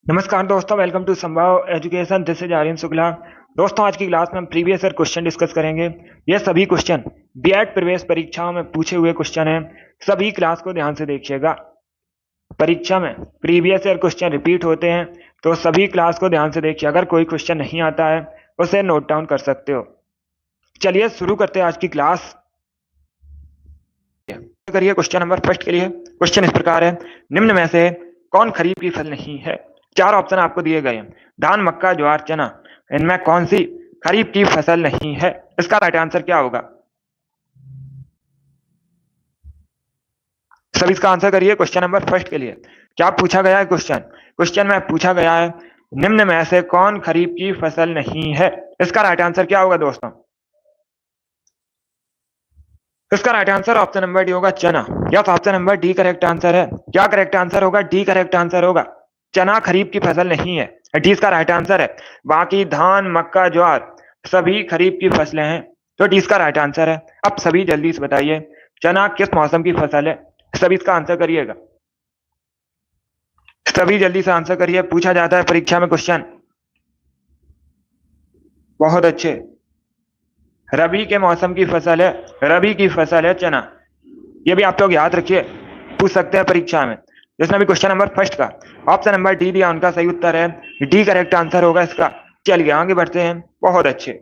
नमस्कार दोस्तों, welcome to Sambhav education. This is Aryan Shukla. दोस्तों, आज की क्लास में हम प्रीवियस ईयर क्वेश्चन डिस्कस करेंगे। ये सभी क्वेश्चन बीएड प्रवेश परीक्षाओं में पूछे हुए क्वेश्चन हैं। सभी क्लास को ध्यान से देखिएगा। परीक्षा में प्रीवियस ईयर क्वेश्चन रिपीट होते हैं, तो सभी क्लास को ध्यान से देखिए। अगर कोई क्वेश्चन नहीं आता है उसे नोट डाउन कर सकते हो। चलिए शुरू करते हैं आज की क्लास। करिए क्वेश्चन नंबर फर्स्ट के लिए। क्वेश्चन इस प्रकार है, निम्न में से कौन खरीफ की फसल नहीं है? चार ऑप्शन आपको दिए गए हैं, धान, मक्का, ज्वार, चना। इनमें कौन सी खरीफ की फसल नहीं है? इसका राइट आंसर क्या होगा? सब इसका आंसर करिए क्वेश्चन नंबर फर्स्ट के लिए। क्या पूछा गया है क्वेश्चन? क्वेश्चन में पूछा गया है, निम्न में से कौन खरीफ की फसल नहीं है? इसका राइट आंसर क्या होगा दोस्तों? इसका right answer option number D होगा, चना। Yes, option number D correct answer है। क्या करेक्ट आंसर होगा? डी करेक्ट आंसर होगा। चना खरीफ की फसल नहीं है, डी इसका राइट आंसर है। बाकी धान, मक्का, ज्वार सभी खरीफ की फसलें हैं, तो डी इसका राइट आंसर है। अब सभी जल्दी से बताइए, चना किस मौसम की फसल है? सभी इसका आंसर करिएगा। सभी जल्दी से आंसर करिए, पूछा जाता है परीक्षा में क्वेश्चन। बहुत अच्छे। रबी के मौसम की फसल है, रबी की फसल है चना। ये भी आप लोग याद रखिए, पूछ सकते हैं परीक्षा में। जिसने भी क्वेश्चन नंबर फर्स्ट का ऑप्शन नंबर डी दिया, उनका सही उत्तर है डी करेक्ट आंसर होगा इसका। चलिए आगे बढ़ते हैं। बहुत अच्छे।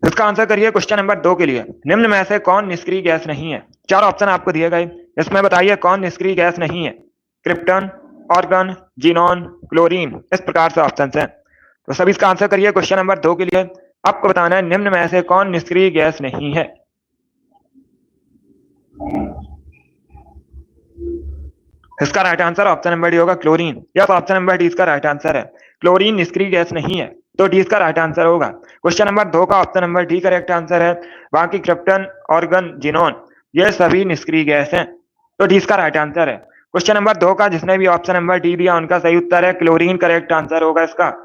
इसका आंसर करिए क्वेश्चन नंबर दो के लिए। निम्न में से कौन निष्क्रिय गैस नहीं है? चार ऑप्शन आपको दिए गए, इसमें बताइए कौन निष्क्रिय गैस नहीं है। क्रिप्टन, ऑर्गन, जीनॉन, क्लोरीन, इस प्रकार से ऑप्शन है। तो सभी इसका आंसर करिए क्वेश्चन नंबर दो के लिए। आपको बताना है निम्न में से कौन निष्क्रिय गैस नहीं है। इसका right answer option number D होगा, chlorine. Yes, option number D इसका राइट आंसर है। क्लोरीन निष्क्रिय गैस नहीं है, तो डी इसका राइट आंसर होगा। क्वेश्चन नंबर दो का option number D correct answer है। बाकी क्रिप्टन, ऑर्गन, जिनोन ये सभी निष्क्रिय गैस हैं, तो डी इसका राइट आंसर है। क्वेश्चन नंबर दो का जिसने भी ऑप्शन नंबर डी दिया उनका सही उत्तर है, क्लोरीन करेक्ट आंसर होगा इसका।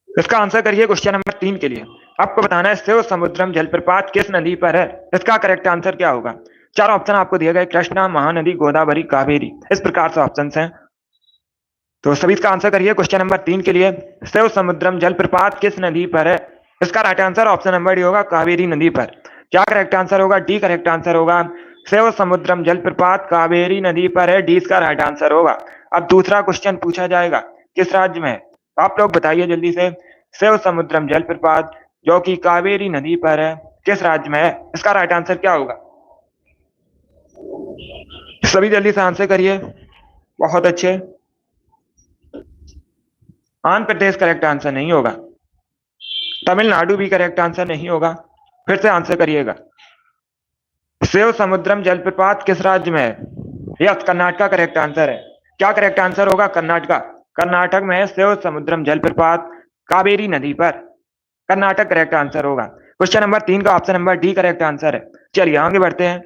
इसका आंसर करिए क्वेश्चन नंबर तीन के लिए। आपको बताना है शिव समुद्रम जलप्रपात किस नदी पर है? इसका करेक्ट आंसर क्या होगा? चार ऑप्शन आपको दिए गए, कृष्णा, महानदी, गोदावरी, कावेरी, इस प्रकार से ऑप्शन हैं। तो सभी इसका आंसर करिए क्वेश्चन नंबर तीन के लिए। शिव समुद्रम जलप्रपात किस नदी पर है? इसका right answer option number D होगा, कावेरी नदी पर। क्या करेक्ट आंसर होगा? डी करेक्ट आंसर होगा। शिव समुद्रम जलप्रपात कावेरी नदी पर है, डी इसका राइट आंसर होगा। अब दूसरा क्वेश्चन पूछा जाएगा, किस राज्य में है? तो आप लोग बताइए जल्दी से। शिव समुद्रम जलप्रपात जो कि कावेरी नदी पर है, किस राज्य में है? इसका राइट आंसर क्या होगा? सभी जल्दी से आंसर करिए। बहुत अच्छे। आंध्र प्रदेश करेक्ट आंसर नहीं होगा। तमिलनाडु भी करेक्ट आंसर नहीं होगा। फिर से आंसर करिएगा। शिव समुद्रम जलप्रपात किस राज्य में है? यस, कर्नाटका करेक्ट आंसर है। क्या करेक्ट आंसर होगा? कर्नाटका। कर्नाटक में है शिव समुद्रम जलप्रपात कावेरी नदी पर। कर्नाटक करेक्ट आंसर होगा। क्वेश्चन नंबर तीन का option number D correct answer है। चलिए आगे बढ़ते हैं।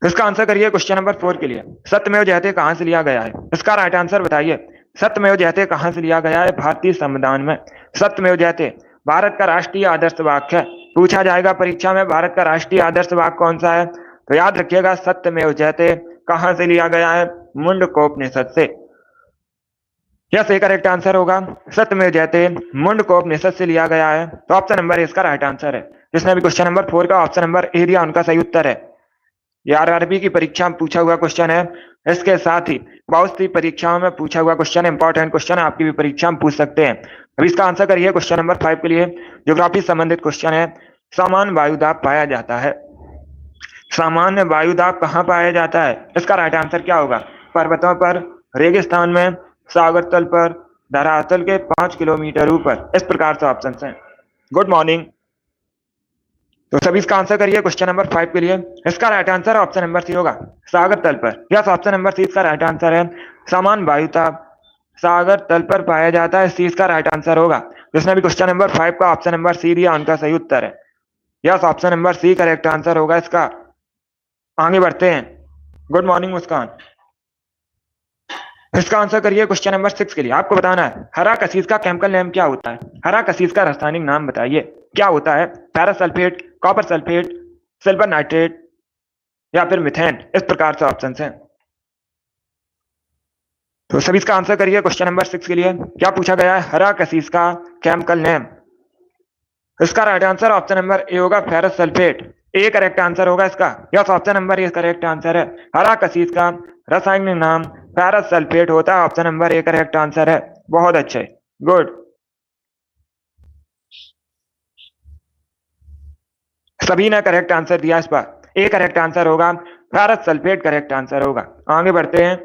इसका आंसर करिए क्वेश्चन नंबर फोर के लिए। सत्यमेव जयते कहां से लिया गया है? इसका राइट आंसर बताइए। सत्यमेव जयते कहां से लिया गया है? भारतीय संविधान में। सत्यमेव जयते भारत का राष्ट्रीय आदर्श वाक्य है। पूछा जाएगा परीक्षा में भारत का राष्ट्रीय आदर्श वाक्य कौन सा है, तो याद रखिएगा सत्यमेव जयते कहां से लिया गया है? मुंडकोपनिषद से। यह सही करेक्ट आंसर होगा। सत्यमेव जयते मुंडकोपनिषद से लिया गया है, तो ऑप्शन नंबर इसका राइट आंसर है। जिसने भी क्वेश्चन नंबर फोर का ऑप्शन नंबर ए दिया उनका सही उत्तर है। ये आरआरबी की परीक्षा में पूछा हुआ क्वेश्चन है। इसके साथ ही बहुत सी परीक्षाओं में पूछा हुआ क्वेश्चन है, इंपॉर्टेंट क्वेश्चन है, आपकी भी परीक्षा में पूछ सकते हैं। अब इसका आंसर करिए क्वेश्चन नंबर फाइव के लिए। ज्योग्राफी संबंधित क्वेश्चन है। सामान्य वायुदाब पाया जाता है। सामान्य वायुदाब कहाँ पाया जाता है? इसका राइट आंसर क्या होगा? पर्वतों पर, रेगिस्तान में, सागर तल पर, धरातल के 5 किलोमीटर ऊपर। इस प्रकार से ऑप्शन हैं। Good morning. तो सभी इसका आंसर करिए क्वेश्चन नंबर 5 के लिए। इसका right answer option number C होगा, सागर तल पर। यस, ऑप्शन नंबर सी इसका राइट आंसर है। समान वायुताप सागर तल पर पाया जाता है, सी इसका राइट आंसर होगा। जिसने भी क्वेश्चन नंबर 5 का ऑप्शन नंबर सी दिया उनका सही उत्तर है। Yes, option number C correct answer होगा इसका। आगे बढ़ते हैं। Good morning Muskan. इसका आंसर करिए क्वेश्चन नंबर 6 के लिए। आपको बताना है हरा कसीस का केमिकल नेम क्या होता है। हरा कसीस का रासायनिक नाम बताइए क्या होता है। Ferrous sulphate, copper sulphate, silver nitrate या फिर मिथेन। इस प्रकार से ऑप्शन हैं। तो सभी इसका आंसर करिए क्वेश्चन नंबर 6 के लिए। क्या पूछा गया है, हरा कसीस का केमिकल नेम। इसका right answer option number A होगा, फेरस सल्फेट। ए करेक्ट आंसर होगा इसका। Yes, option number A correct answer है। हरा कसीस का रासायनिक नाम फेरस सल्फेट होता है। Option number A correct answer है। बहुत अच्छे, गुड। सभी ने करेक्ट आंसर दिया इस पर। ए करेक्ट आंसर होगा, फेरस सल्फेट करेक्ट आंसर होगा। आगे बढ़ते हैं।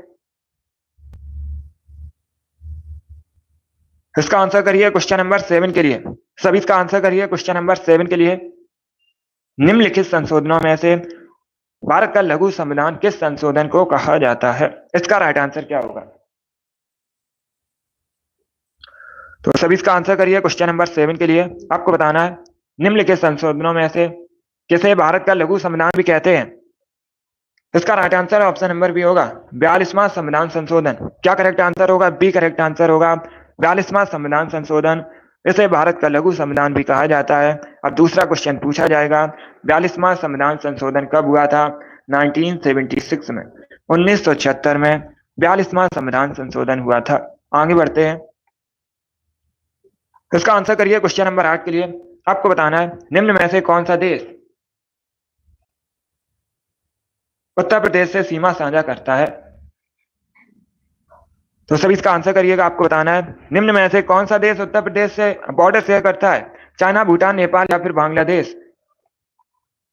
इसका आंसर करिए क्वेश्चन नंबर 7 के लिए। सभी इसका आंसर करिए क्वेश्चन नंबर 7 के लिए। निम्नलिखित संशोधनों में से भारत का लघु संविधान किस संशोधन को कहा जाता है। इसका राइट आंसर क्या होगा। तो सभी इसका आंसर करिए क्वेश्चन नंबर 7 के लिए। आपको बताना है निम्नलिखित संशोधनों में से किसे भारत का लघु संविधान भी कहते हैं। इसका right answer option number B होगा, 42वां संविधान संशोधन। क्या करेक्ट आंसर होगा, बी करेक्ट आंसर होगा। 42वां संविधान संशोधन, इसे भारत का लघु संविधान भी कहा जाता है। अब दूसरा क्वेश्चन पूछा जाएगा, 42वां संविधान संशोधन कब हुआ था। 1976 में, 1976 में 42वां संविधान संशोधन हुआ था। आगे बढ़ते हैं। इसका आंसर करिए क्वेश्चन नंबर 8 के लिए। आपको बताना है निम्न में से कौन सा देश उत्तर प्रदेश से सीमा साझा करता है। तो सभी इसका आंसर करिएगा। आपको बताना है निम्न में से कौन सा देश उत्तर प्रदेश से बॉर्डर शेयर करता है। चाइना, भूटान, नेपाल या फिर बांग्लादेश।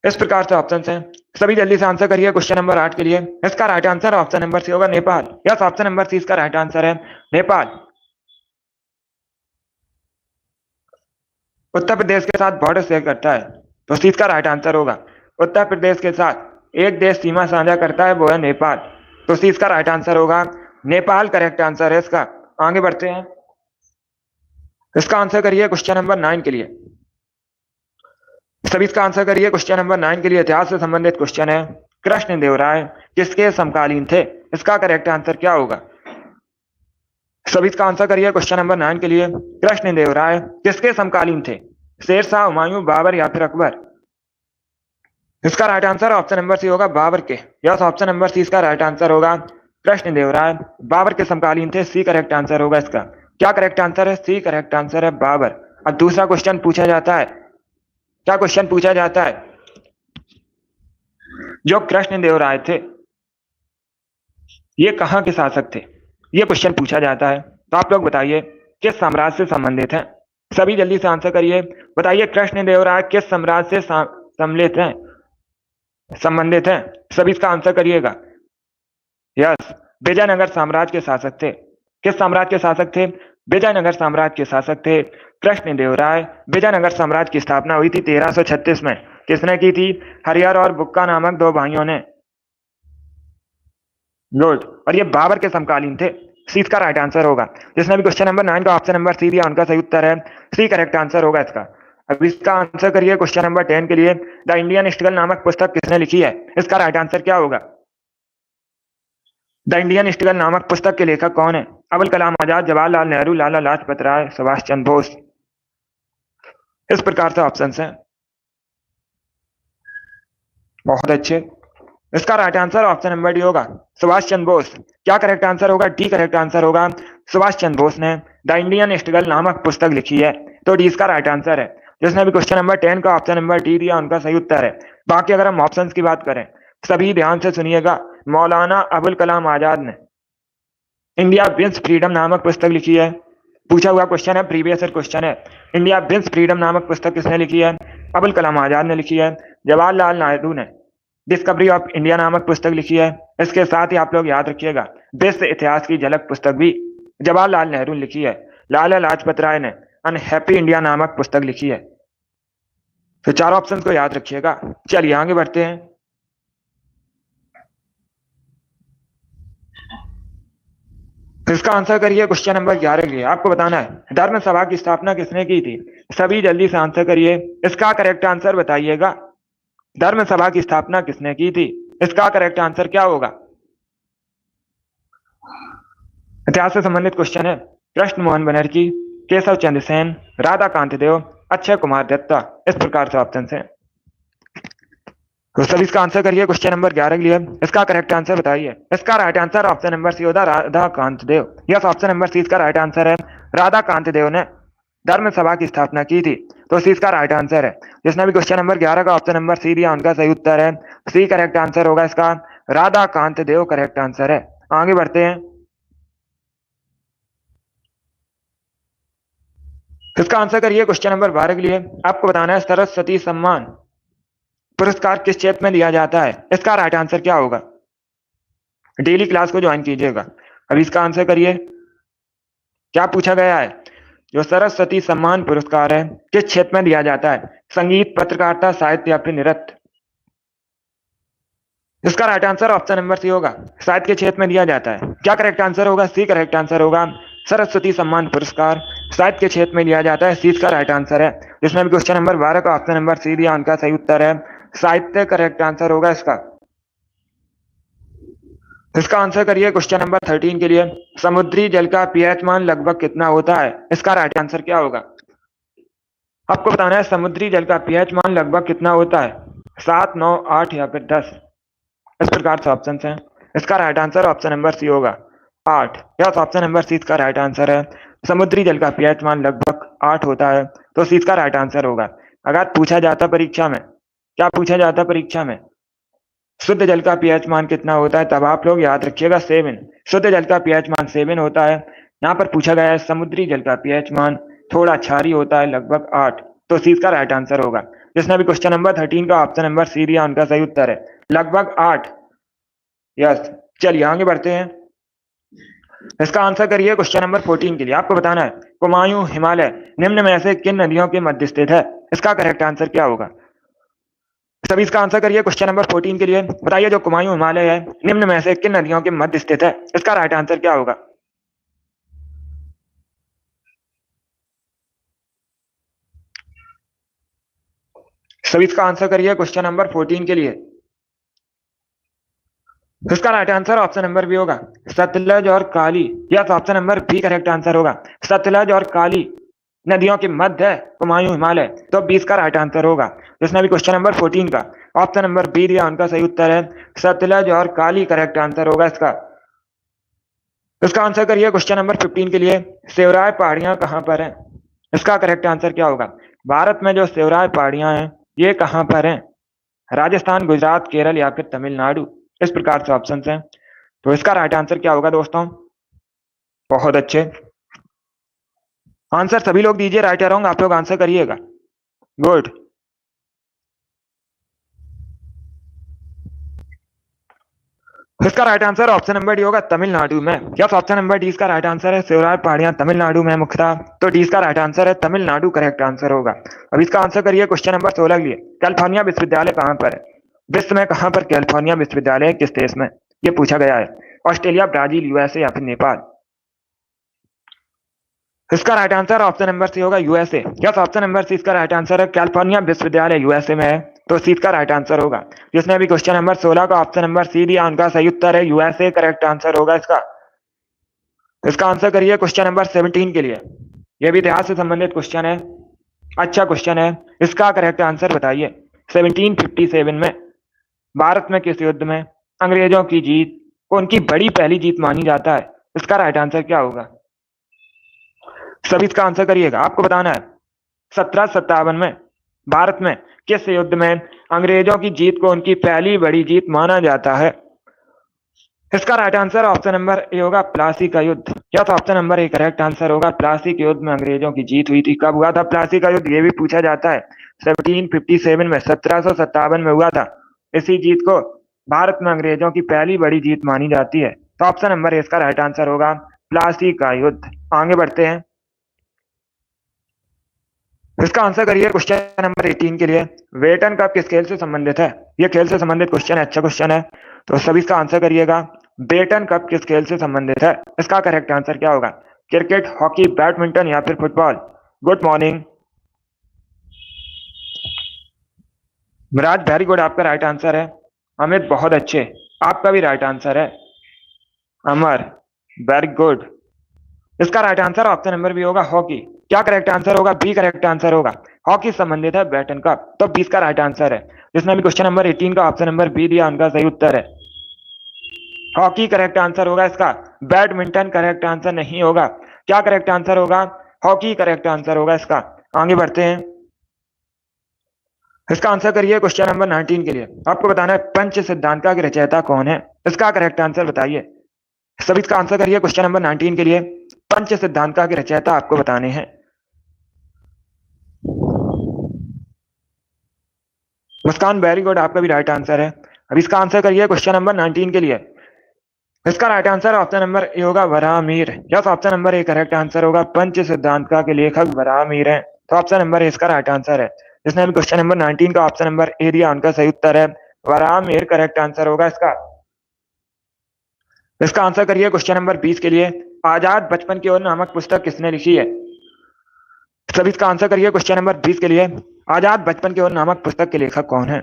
इस प्रकार से ऑप्शन हैं। सभी जल्दी से आंसर करिए क्वेश्चन नंबर 8 के लिए। इसका right answer option number C होगा, Nepal. Yes, option number C इसका राइट आंसर है, नेपाल। उत्तर प्रदेश के साथ बॉर्डर शेयर करता है, तो सी इसका राइट आंसर होगा। उत्तर प्रदेश के साथ एक देश सीमा साझा करता है, वो है नेपाल। तो सी इसका राइट आंसर होगा, नेपाल करेक्ट आंसर है इसका। आगे बढ़ते हैं। इसका आंसर करिए क्वेश्चन नंबर 9 के लिए। सभी इसका आंसर करिए क्वेश्चन नंबर 9 के लिए। इतिहास से संबंधित क्वेश्चन है। कृष्णदेवराय किसके समकालीन थे। इसका करेक्ट आंसर क्या होगा। सभी इसका आंसर करिए क्वेश्चन नंबर 9 के लिए। कृष्णदेवराय किसके समकालीन थे। शेरशाह, हुमायूं, बाबर या फिर अकबर। इसका right answer option number C होगा, बाबर के। यस, ऑप्शन नंबर सी इसका राइट आंसर होगा। कृष्णदेवराय बाबर के समकालीन थे, सी करेक्ट आंसर होगा इसका। क्या करेक्ट आंसर है, सी करेक्ट आंसर है, बाबर। अब दूसरा क्वेश्चन पूछा जाता है। क्या क्वेश्चन पूछा जाता है, जो कृष्णदेवराय थे ये कहाँ के शासक थे। ये क्वेश्चन पूछा जाता है। तो आप लोग बताइए किस साम्राज्य से संबंधित हैं। सभी जल्दी से आंसर करिए। बताइए कृष्णदेवराय किस साम्राज्य से सम्मिलित हैं, संबंधित हैं। सभी इसका आंसर करिएगा। यस, विजयनगर साम्राज्य के शासक थे। किस साम्राज्य के शासक थे, विजयनगर साम्राज्य के शासक थे कृष्णदेवराय। विजयनगर साम्राज्य की स्थापना हुई थी 1336 में। किसने की थी, हरिहर और बुक्का नामक दो भाइयों ने। गुड। और ये बाबर के समकालीन थे, सी इसका राइट आंसर होगा। जिसने भी क्वेश्चन नंबर 9 का ऑप्शन नंबर सी दिया उनका सही उत्तर है, सी करेक्ट आंसर होगा इसका। अब इसका आंसर करिए क्वेश्चन नंबर 10 के लिए। द इंडियन स्ट्रगल नामक पुस्तक किसने लिखी है। इसका राइट आंसर क्या होगा। द इंडियन स्ट्रगल नामक पुस्तक के लेखक कौन है। अबुल कलाम आजाद, जवाहरलाल नेहरू, लाला लाजपत राय, सुभाष चंद्र बोस। इस प्रकार से ऑप्शन हैं। बहुत अच्छे। इसका right answer option number D होगा, सुभाष चंद्र बोस। क्या करेक्ट आंसर होगा, डी करेक्ट आंसर होगा। सुभाष चंद्र बोस ने द इंडियन स्ट्रगल नामक पुस्तक लिखी है, तो डी इसका राइट आंसर है। जिसने भी क्वेश्चन नंबर 10 का ऑप्शन नंबर डी दिया उनका सही उत्तर है। बाकी अगर हम ऑप्शंस की बात करें, सभी ध्यान से सुनिएगा। मौलाना अबुल कलाम आजाद ने इंडिया विंस फ्रीडम नामक पुस्तक लिखी है। पूछा हुआ क्वेश्चन है, प्रीवियस ईयर क्वेश्चन है। इंडिया विंस फ्रीडम नामक पुस्तक किसने लिखी है, अबुल कलाम आजाद ने लिखी है। जवाहरलाल नेहरू ने डिस्कवरी ऑफ इंडिया नामक पुस्तक लिखी है। इसके साथ ही आप लोग याद रखिएगा, विश्व इतिहास की झलक पुस्तक भी जवाहरलाल नेहरू ने लिखी है। लाला लाजपत राय ने अनहैप्पी इंडिया नामक पुस्तक लिखी है। तो चारों ऑप्शन को याद रखिएगा। चलिए आगे बढ़ते हैं। इसका आंसर करिए क्वेश्चन नंबर 11 के लिए। आपको बताना है धर्म सभा की स्थापना किसने की थी। सभी जल्दी से आंसर करिए। इसका करेक्ट आंसर बताइएगा। धर्म सभा की स्थापना किसने की थी। इसका करेक्ट आंसर क्या होगा। इतिहास से संबंधित क्वेश्चन है। कृष्ण मोहन बनर्जी, केशव चंद्र सेन, राधा कांत देव, अक्षय कुमार दत्ता। इस प्रकार से ऑप्शन है। तो सभी इसका आंसर करिए क्वेश्चन नंबर 11 के लिए। इसका करेक्ट आंसर बताइए। इसका right answer option number C होगा Radha Kant Dev. Yes, option number C इसका राइट आंसर है। राधा कांत देव ने धर्म सभा की स्थापना की थी। तो सी इसका राइट आंसर है। जिसने भी क्वेश्चन नंबर 11 का ऑप्शन नंबर सी दिया उनका सही उत्तर है। सी करेक्ट आंसर होगा इसका। राधा कांत देव करेक्ट आंसर है। आगे बढ़ते हैं। इसका आंसर करिए क्वेश्चन नंबर 12 के लिए। आपको बताना है सरस्वती सम्मान पुरस्कार किस क्षेत्र में दिया जाता है। इसका राइट आंसर क्या होगा। डेली क्लास को ज्वाइन कीजिएगा। अब इसका आंसर करिए। क्या पूछा गया है। जो सरस्वती सम्मान पुरस्कार है किस क्षेत्र में दिया जाता है। संगीत, पत्रकारिता, साहित्य या फिर नृत्य। इसका right answer option number C होगा। साहित्य के क्षेत्र में दिया जाता है। क्या करेक्ट आंसर होगा। सी करेक्ट आंसर होगा। सरस्वती सम्मान पुरस्कार साहित्य के क्षेत्र में दिया जाता है। सी इसका राइट आंसर है। जिसमें भी क्वेश्चन नंबर 12 का ऑप्शन नंबर सी दिया उनका सही उत्तर है। साहित्य करेक्ट आंसर होगा इसका। इसका आंसर करिए क्वेश्चन नंबर 13 के लिए। समुद्री जल का पीएच मान लगभग कितना होता है। इसका राइट आंसर क्या होगा। आपको बताना है समुद्री जल का पीएच मान लगभग कितना होता है। 7, 9, 8 या फिर 10। इस प्रकार से ऑप्शन हैं। इसका right answer option number C होगा 8। यस, ऑप्शन नंबर सी इसका राइट आंसर है। समुद्री जल का पीएच मान लगभग 8 होता है। तो सी इसका राइट आंसर होगा। अगर पूछा जाता परीक्षा में, क्या पूछा जाता परीक्षा में, शुद्ध जल का पीएच मान कितना होता है, तब आप लोग याद रखिएगा 7। शुद्ध जल का पीएच मान 7 होता है। यहाँ पर पूछा गया है समुद्री जल का पीएच मान थोड़ा क्षारीय होता है, लगभग 8। तो सी इसका राइट आंसर होगा। जिसने भी क्वेश्चन नंबर 13 का ऑप्शन नंबर सी दिया उनका सही उत्तर है लगभग 8। यस, चलिए आगे बढ़ते हैं। इसका आंसर करिए क्वेश्चन नंबर 14 के लिए। आपको बताना है कुमायूं हिमालय निम्न में से किन नदियों के मध्य स्थित है। इसका करेक्ट आंसर क्या होगा। सभी इसका आंसर करिए क्वेश्चन नंबर 14 के लिए। बताइए जो कुमायूं हिमालय है निम्न में से किन नदियों के मध्य स्थित है। इसका राइट आंसर क्या होगा। सभी इसका आंसर करिए क्वेश्चन नंबर 14 के लिए। इसका right answer option number B होगा सतलज और Kali. Yes, option number B correct answer होगा। सतलज और काली नदियों के मध्य है कुमायूं हिमालय। तो 20 का राइट आंसर होगा। जिसने भी क्वेश्चन नंबर 14 का ऑप्शन नंबर बी दिया उनका सही उत्तर है सतलज और काली करेक्ट आंसर होगा इसका। इसका आंसर करिए क्वेश्चन नंबर 15 के लिए। सेवराय पहाड़ियां कहां पर हैं। इसका करेक्ट आंसर क्या होगा। भारत में जो सेवराय पहाड़ियां हैं ये कहां पर हैं। राजस्थान, गुजरात, केरल या फिर तमिलनाडु। इस प्रकार से ऑप्शन हैं। तो इसका राइट आंसर क्या होगा दोस्तों। बहुत अच्छे आंसर सभी लोग दीजिए। राइट या रॉन्ग आप लोग आंसर करिएगा। गुड। इसका right answer option number D होगा तमिलनाडु में। यस, ऑप्शन नंबर डी इसका राइट आंसर है। सेवराय पहाड़ियां तमिलनाडु में मुख्यतः। तो डी इसका राइट आंसर है तमिलनाडु करेक्ट आंसर होगा। अब इसका आंसर करिए क्वेश्चन नंबर 16 के लिए। कैलिफोर्निया विश्वविद्यालय कहां पर है। विश्व में कहां पर कैलिफोर्निया विश्वविद्यालय किस देश में। ये पूछा गया है। ऑस्ट्रेलिया, ब्राजील, यूएसए या फिर नेपाल। इसका right answer option number C होगा USA. Yes, option number C इसका राइट आंसर है। कैलिफोर्निया विश्वविद्यालय यूएसए में है। तो सी इसका राइट आंसर होगा। जिसने भी क्वेश्चन नंबर 16 का ऑप्शन नंबर सी दिया उनका सही उत्तर है यूएसए करेक्ट आंसर होगा इसका। इसका आंसर करिए क्वेश्चन नंबर 17 के लिए। यह भी इतिहास से संबंधित क्वेश्चन है। अच्छा क्वेश्चन है। इसका करेक्ट आंसर बताइए। 1757 में भारत में किस युद्ध में अंग्रेजों की जीत को उनकी बड़ी पहली जीत मानी जाता है। इसका राइट आंसर क्या होगा। सभी इसका आंसर करिएगा। आपको बताना है 1757 में भारत में किस युद्ध में अंग्रेजों की जीत को उनकी पहली बड़ी जीत माना जाता है। इसका right answer option number A होगा प्लासी का युद्ध। या तो option number A correct answer होगा। प्लासी के युद्ध में अंग्रेजों की जीत हुई थी। कब हुआ था प्लासी का युद्ध, ये भी पूछा जाता है। 1757 में 1757 में हुआ था। इसी जीत को भारत में अंग्रेजों की पहली बड़ी जीत मानी जाती है। तो ऑप्शन नंबर ए इसका राइट आंसर होगा प्लासी का युद्ध। आगे बढ़ते हैं, इसका आंसर करिए क्वेश्चन नंबर 18 के लिए। वेटन कप किस खेल से संबंधित है? ये खेल से संबंधित क्वेश्चन है, अच्छा क्वेश्चन है, तो सभी इसका आंसर करिएगा। बेटन कप किस खेल से संबंधित है? इसका करेक्ट आंसर क्या होगा? क्रिकेट, हॉकी, बैडमिंटन या फिर football? Good morning Viraj, very good, आपका राइट आंसर है। अमित, बहुत अच्छे, आपका भी राइट आंसर है। अमर, वेरी गुड, इसका right answer option number B होगा हॉकी। क्या करेक्ट आंसर होगा? बी करेक्ट आंसर होगा। हॉकी संबंधित है बैटन का, तो 20 का राइट आंसर है। जिसने भी क्वेश्चन नंबर 18 का ऑप्शन नंबर बी दिया उनका सही उत्तर है। हॉकी करेक्ट आंसर होगा इसका। बैडमिंटन करेक्ट आंसर नहीं होगा। क्या करेक्ट आंसर होगा? हॉकी करेक्ट आंसर होगा इसका। आगे बढ़ते हैं, इसका आंसर करिए क्वेश्चन नंबर 19 के लिए। आपको बताना है पंच सिद्धांत के रचयिता कौन है? इसका करेक्ट आंसर बताइए। सभी इसका आंसर करिए क्वेश्चन नंबर 19 के लिए। पंच सिद्धांत के रचयिता आपको बताने हैं। मुस्कान, वेरी गुड, आपका भी राइट आंसर है। अब इसका आंसर करिए क्वेश्चन नंबर 19 के लिए। इसका right answer option number A होगा Varahamihira. Yes, option number A correct answer होगा। पंच सिद्धांत के लेखक वराहमिहिर हैं, तो ऑप्शन नंबर ए इसका राइट आंसर है। जिसने भी क्वेश्चन नंबर 19 का ऑप्शन नंबर ए दिया उनका सही उत्तर है। वराहमिहिर करेक्ट आंसर होगा इसका। इसका आंसर करिए क्वेश्चन नंबर 20 के लिए। आजाद बचपन की ओर नामक पुस्तक किसने लिखी है? सभी इसका आंसर करिए क्वेश्चन नंबर 20 के लिए। आजाद बचपन की ओर नामक पुस्तक के लेखक कौन है?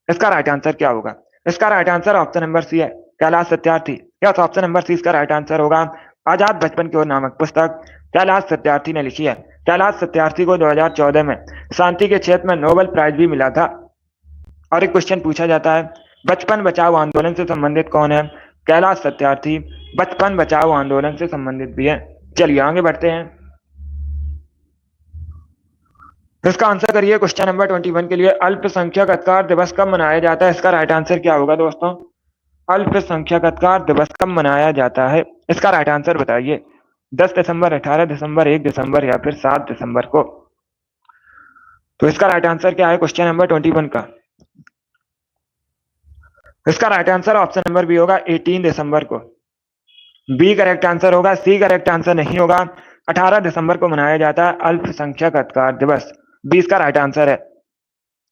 इसका राइट आंसर क्या होगा? इसका right answer option number C है, Kailash Satyarthi. Yes, option number C इसका राइट आंसर होगा। आजाद बचपन की ओर नामक पुस्तक कैलाश सत्यार्थी ने लिखी है। कैलाश सत्यार्थी को 2014 में शांति के क्षेत्र में नोबेल प्राइज भी मिला था। और एक क्वेश्चन पूछा जाता है, बचपन बचाओ आंदोलन से संबंधित कौन है? कैलाश सत्यार्थी बचपन बचाओ आंदोलन से संबंधित भी है। चलिए आगे बढ़ते हैं, इसका आंसर करिए क्वेश्चन नंबर 21 के लिए। अल्पसंख्यक अधिकार दिवस कब मनाया जाता है? इसका राइट आंसर क्या होगा दोस्तों? अल्पसंख्यक अधिकार दिवस कब मनाया जाता है? इसका राइट आंसर बताइए। 10 दिसंबर, 18 दिसंबर, 1 दिसंबर या फिर 7 दिसंबर को? तो इसका राइट आंसर क्या है क्वेश्चन नंबर 21 का? इसका right answer option number B होगा 18 दिसंबर को। बी करेक्ट आंसर होगा, सी करेक्ट आंसर नहीं होगा। 18 दिसंबर को मनाया जाता है अल्पसंख्यक अधिकार दिवस। 20 का राइट आंसर है।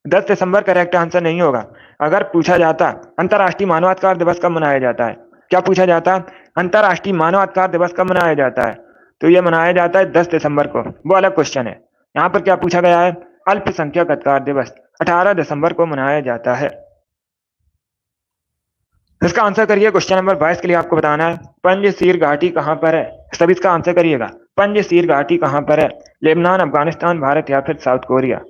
10 दिसंबर करेक्ट आंसर नहीं होगा। अगर पूछा जाता अंतर्राष्ट्रीय मानवाधिकार दिवस कब मनाया जाता है, क्या पूछा जाता? अंतर्राष्ट्रीय मानवाधिकार दिवस कब मनाया जाता है? तो यह मनाया जाता है 10 दिसंबर को, वो अलग क्वेश्चन है। यहाँ पर क्या पूछा गया है? अल्पसंख्यक अधिकार दिवस 18 दिसंबर को मनाया जाता है। इसका आंसर करिए क्वेश्चन नंबर 22 के लिए। आपको बताना है पंजशीर घाटी कहां पर है? सभी इसका आंसर करिएगा। पंजशीर घाटी कहां पर है? लेबनान, अफगानिस्तान, भारत या फिर साउथ कोरिया?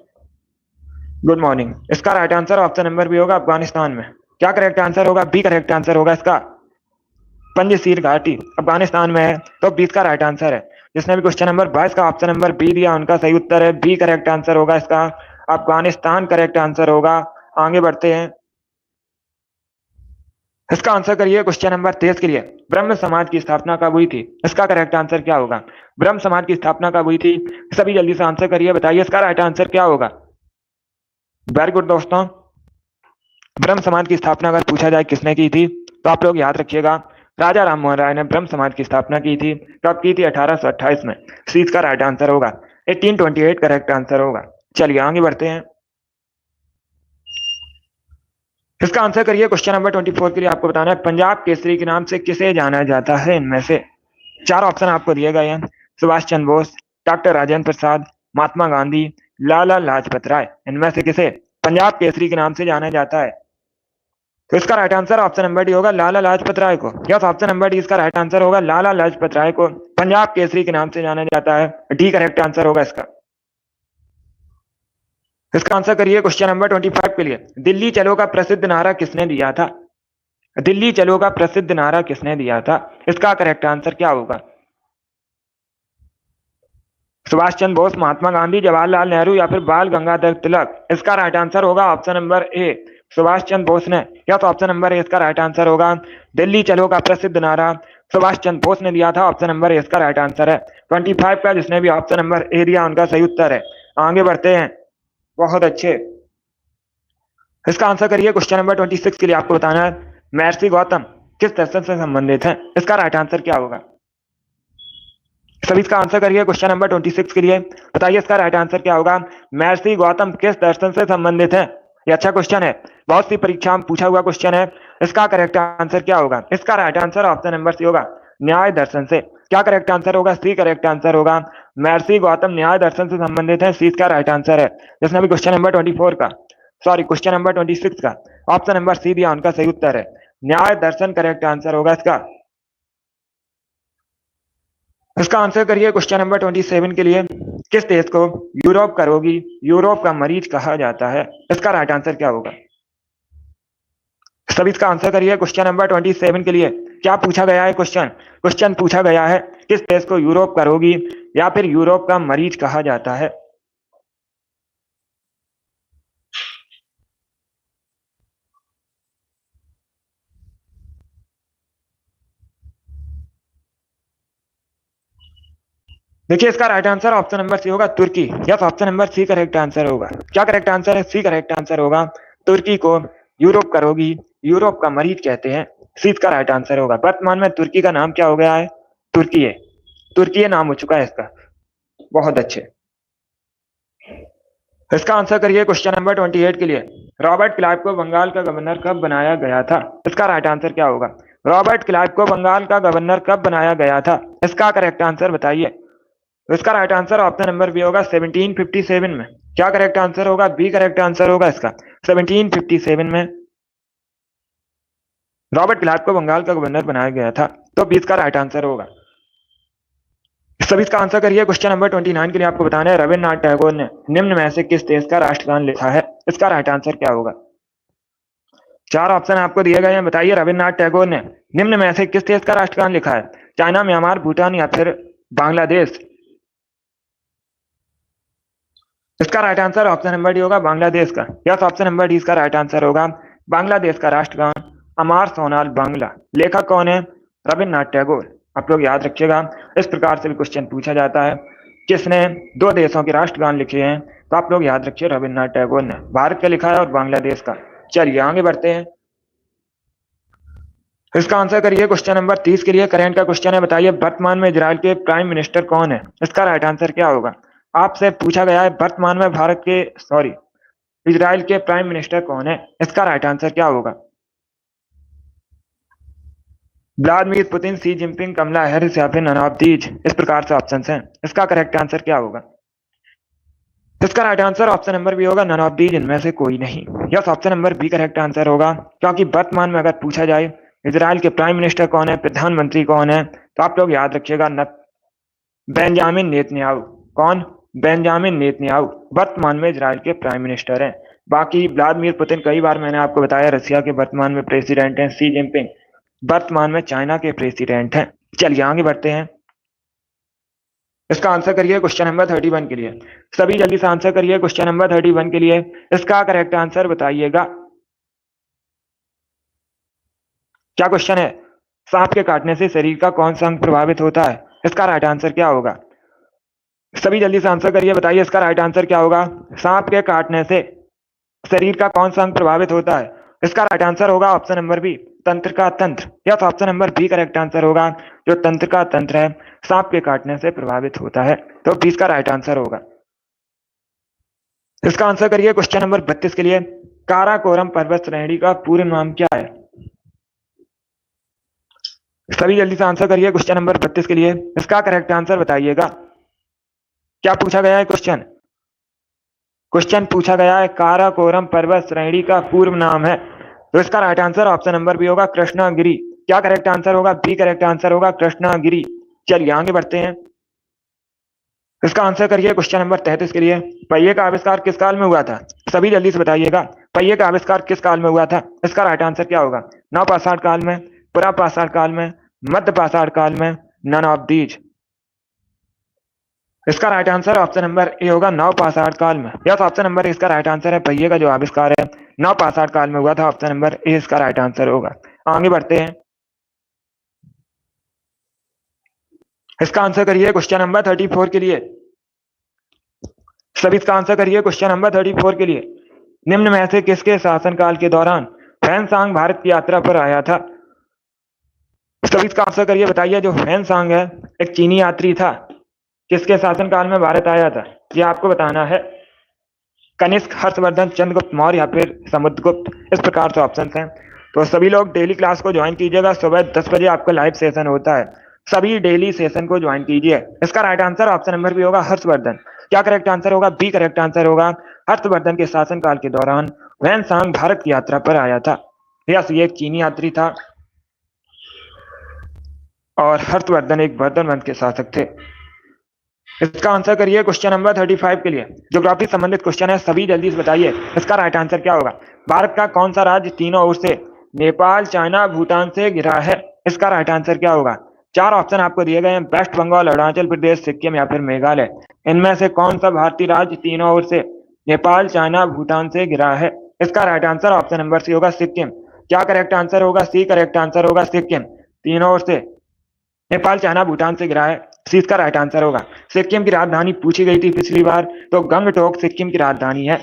गुड मॉर्निंग, इसका right answer option number B होगा अफगानिस्तान में। क्या करेक्ट आंसर होगा? बी करेक्ट आंसर होगा इसका। पंजशीर घाटी अफगानिस्तान में है, तो 20 का राइट आंसर है। जिसने भी क्वेश्चन नंबर 22 का ऑप्शन नंबर बी दिया उनका सही उत्तर है। बी करेक्ट आंसर होगा इसका। अफगानिस्तान करेक्ट आंसर होगा। आगे बढ़ते हैं, इसका आंसर करिए क्वेश्चन नंबर 23 के लिए। ब्रह्म समाज की स्थापना कब हुई थी? इसका करेक्ट आंसर क्या होगा? ब्रह्म समाज की स्थापना कब हुई थी? सभी जल्दी से आंसर करिए, बताइए इसका राइट आंसर क्या होगा? वेरी गुड दोस्तों, ब्रह्म समाज की स्थापना अगर पूछा जाए किसने की थी, तो आप लोग याद रखिएगा, राजा राम मोहन राय ने ब्रह्म समाज की स्थापना की थी। कब की थी? 1828 में। सी इसका राइट आंसर होगा। 1828 करेक्ट आंसर होगा। चलिए आगे बढ़ते हैं, इसका आंसर करिए क्वेश्चन नंबर 24 के लिए। आपको बताना है पंजाब केसरी के नाम से किसे जाना जाता है? इनमें से 4 ऑप्शन आपको दिए गए हैं। सुभाष चंद्र बोस, डॉक्टर राजेंद्र प्रसाद, महात्मा गांधी, लाला लाजपत राय। इनमें से किसे पंजाब केसरी के नाम से जाना जाता है? तो इसका right answer option number D होगा, लाला लाजपत राय को। यस, ऑप्शन नंबर डी इसका राइट आंसर होगा। लाला लाजपत राय को पंजाब केसरी के नाम से जाना जाता है। डी करेक्ट आंसर होगा इसका। इसका आंसर करिए क्वेश्चन नंबर 25 के लिए। दिल्ली चलो का प्रसिद्ध नारा किसने दिया था? दिल्ली चलो का प्रसिद्ध नारा किसने दिया था? इसका करेक्ट आंसर क्या होगा? सुभाष चंद्र बोस, महात्मा गांधी, जवाहरलाल नेहरू या फिर बाल गंगाधर तिलक? इसका राइट आंसर होगा ऑप्शन नंबर ए, सुभाष चंद्र बोस ने। या तो ऑप्शन नंबर ए इसका राइट आंसर होगा। दिल्ली चलो का प्रसिद्ध नारा सुभाष चंद्र बोस ने दिया था। ऑप्शन नंबर ए इसका राइट आंसर है। 25 का जिसने भी ऑप्शन नंबर ए दिया उनका सही उत्तर है। आगे बढ़ते हैं, बहुत अच्छे, इसका आंसर करिए क्वेश्चन नंबर 26 के लिए। आपको बताना है महर्षि गौतम किस दर्शन से संबंधित है? इसका राइट आंसर क्या होगा? सभी इसका आंसर करिए क्वेश्चन नंबर 26 के लिए। बताइए इसका राइट आंसर क्या होगा। महर्षि गौतम किस दर्शन से संबंधित है। ये अच्छा क्वेश्चन है, बहुत सी परीक्षा में पूछा हुआ क्वेश्चन है। इसका करेक्ट आंसर क्या होगा। इसका right answer option number C होगा, न्याय दर्शन से। क्या करेक्ट आंसर होगा। सी करेक्ट आंसर होगा, महर्षि गौतम न्याय दर्शन से संबंधित है। सी इसका राइट आंसर है। जिसने अभी क्वेश्चन नंबर 24 का, सॉरी क्वेश्चन नंबर 26 का ऑप्शन नंबर सी दिया, उनका सही उत्तर है न्याय दर्शन। करेक्ट आंसर होगा इसका। इसका आंसर करिए क्वेश्चन नंबर 27 के लिए। किस देश को यूरोप का रोगी, यूरोप का मरीज कहा जाता है। इसका राइट आंसर क्या होगा। सभी इसका आंसर करिए क्वेश्चन नंबर 27 के लिए। क्या पूछा गया है क्वेश्चन। क्वेश्चन पूछा गया है किस देश को यूरोप का रोगी या फिर यूरोप का मरीज कहा जाता है। देखिए इसका right answer option number C होगा, तुर्की। Yes, option number C correct answer होगा। क्या करेक्ट आंसर है। सी करेक्ट आंसर होगा, तुर्की को यूरोप का रोगी, यूरोप का मरीज कहते हैं। सी इसका राइट आंसर होगा। वर्तमान में तुर्की का नाम क्या हो गया है। तुर्की है, तुर्की नाम हो चुका है इसका। बहुत अच्छे। इसका आंसर करिए क्वेश्चन नंबर 28 के लिए। रॉबर्ट क्लाइव को बंगाल का गवर्नर कब बनाया गया था। इसका राइट आंसर क्या होगा। रॉबर्ट क्लाइव को बंगाल का गवर्नर कब बनाया गया था। इसका करेक्ट आंसर बताइए। इसका right answer option number B होगा, 1757 में। क्या करेक्ट आंसर होगा। बी करेक्ट आंसर होगा इसका, 1757 में रॉबर्ट क्लाइव को बंगाल का गवर्नर बनाया गया था। तो बी इसका राइट आंसर होगा। सभी इसका आंसर करिए क्वेश्चन नंबर 29 के लिए। आपको बताना है रविन्द्रनाथ टैगोर ने निम्न में से किस देश का राष्ट्रगान लिखा है। इसका राइट आंसर क्या होगा। चार ऑप्शन आपको दिए गए हैं। बताइए रविन्द्रनाथ टैगोर ने निम्न में से किस देश का राष्ट्रगान लिखा है। चाइना, म्यांमार, भूटान या फिर बांग्लादेश। इसका right answer option number D होगा, बांग्लादेश का। यस, ऑप्शन नंबर डी इसका राइट आंसर होगा, बांग्लादेश का राष्ट्रगान अमार सोनाल बांग्ला। लेखक कौन है। रविन्द्रनाथ टैगोर। आप लोग याद रखिएगा, इस प्रकार से भी क्वेश्चन पूछा जाता है किसने दो देशों के राष्ट्रगान लिखे हैं। तो आप लोग याद रखिए रविन्द्रनाथ टैगोर ने भारत का लिखा है और बांग्लादेश का। चलिए आगे बढ़ते हैं। इसका आंसर करिए क्वेश्चन नंबर 30 के लिए। करेंट का क्वेश्चन है। बताइए वर्तमान में इजराइल के प्राइम मिनिस्टर कौन है। इसका राइट आंसर क्या होगा। आपसे पूछा गया है वर्तमान में भारत के, सॉरी, इजराइल के प्राइम मिनिस्टर कौन है। इसका राइट आंसर क्या होगा। व्लादिमीर पुतिन, सी जिनपिंग, कमला हैरिस या फिर नन ऑफ दीज। इस प्रकार से ऑप्शंस हैं। इसका करेक्ट आंसर क्या होगा। इसका right answer option number B होगा, नन ऑफ दीज, इनमें से कोई नहीं। Yes, option number B correct answer होगा, क्योंकि वर्तमान में अगर पूछा जाए इजराइल के प्राइम मिनिस्टर कौन है, प्रधानमंत्री कौन है, तो आप लोग याद रखिएगा बेंजामिन नेतन्याहू। कौन। बेंजामिन नेतन्याहू वर्तमान में इजराइल के प्राइम मिनिस्टर हैं। बाकी व्लादिमीर पुतिन, कई बार मैंने आपको बताया, रसिया के वर्तमान में प्रेसिडेंट हैं। सी जिनपिंग वर्तमान में चाइना के प्रेसिडेंट हैं। चलिए आगे बढ़ते हैं। इसका आंसर करिए क्वेश्चन नंबर 31 के लिए। सभी जल्दी से आंसर करिए क्वेश्चन नंबर 31 के लिए। इसका करेक्ट आंसर बताइएगा। क्या क्वेश्चन है। सांप के काटने से शरीर का कौन सा अंग प्रभावित होता है। इसका राइट आंसर क्या होगा। सभी जल्दी से आंसर करिए। बताइए इसका राइट आंसर क्या होगा। सांप के काटने से शरीर का कौन सा अंग प्रभावित होता है। इसका राइट आंसर होगा ऑप्शन नंबर बी, तंत्र का तंत्र। Yes, option number B correct answer होगा, जो तंत्र का तंत्र है सांप के काटने से प्रभावित होता है। तो बी इसका राइट आंसर होगा। इसका आंसर करिए क्वेश्चन नंबर 32 के लिए। काराकोरम पर्वत श्रेणी का पूर्ण नाम क्या है। सभी जल्दी से आंसर करिए क्वेश्चन नंबर 32 के लिए। इसका करेक्ट आंसर बताइएगा। क्या पूछा गया है क्वेश्चन। क्वेश्चन पूछा गया है काराकोरम पर्वत श्रेणी का पूर्व नाम है। तो इसका right answer option number B होगा, कृष्णागिरी। क्या करेक्ट आंसर होगा। बी करेक्ट आंसर होगा, कृष्णागिरी। चलिए आगे बढ़ते हैं। इसका आंसर करिए क्वेश्चन नंबर 33 के लिए। पहिए का आविष्कार किस काल में हुआ था। सभी जल्दी से बताइएगा, पहिए का आविष्कार किस काल में हुआ था। इसका राइट आंसर क्या होगा। नवपाषाण काल में, पुरापाषाण काल में, मध्यपाषाण काल में, नन ऑफ दीज। इसका right answer option number A होगा, नवपाषाण काल में। यस, ऑप्शन नंबर इसका राइट आंसर है। पहिए का जो आविष्कार है नवपाषाण काल में हुआ था। ऑप्शन नंबर ए इसका राइट आंसर होगा। आगे बढ़ते हैं। इसका आंसर करिए क्वेश्चन नंबर 34 के लिए। सभी इसका आंसर करिए क्वेश्चन नंबर 34 के लिए। निम्न में से किसके शासनकाल के दौरान फैनसांग भारत की यात्रा पर आया था। सभी इसका आंसर करिए। बताइए जो फैनसांग है एक चीनी यात्री था, किसके शासनकाल में भारत आया था? ये आपको बताना है। कनिष्क, हर्षवर्धन, चंद्रगुप्त मौर्य या फिर समुद्रगुप्त, इस प्रकार से ऑप्शन हैं। तो सभी लोग डेली क्लास को ज्वाइन कीजिएगा। सुबह 10 बजे आपका लाइव सेशन होता है। सभी डेली सेशन को ज्वाइन कीजिए। इसका right answer option number B होगा, हर्षवर्धन। क्या करेक्ट आंसर होगा? बी करेक्ट आंसर होगा। हर्षवर्धन के शासनकाल के दौरान वैन भारत की यात्रा पर आया था। यस, ये एक चीनी यात्री था और हर्षवर्धन एक बर्धन वंश के शासक थे। इसका आंसर करिए क्वेश्चन नंबर 35 के लिए। ज्योग्राफी संबंधित क्वेश्चन है, सभी जल्दी से बताइए इसका राइट आंसर क्या होगा। भारत का कौन सा राज्य तीनों ओर से नेपाल, चाइना, भूटान से घिरा है? इसका राइट आंसर क्या होगा? चार ऑप्शन आपको दिए गए हैं, वेस्ट बंगाल, अरुणाचल प्रदेश, सिक्किम या फिर मेघालय। इनमें से कौन सा भारतीय राज्य तीनों ओर से नेपाल, चाइना, भूटान से घिरा है? इसका right answer option number C होगा, सिक्किम। क्या करेक्ट आंसर होगा? सी करेक्ट आंसर होगा, सिक्किम। तीनों ओर से नेपाल, चाइना, भूटान से घिरा है, सी इसका राइट आंसर होगा। सिक्किम की राजधानी पूछी गई थी पिछली बार, तो गंगटोक सिक्किम की राजधानी है।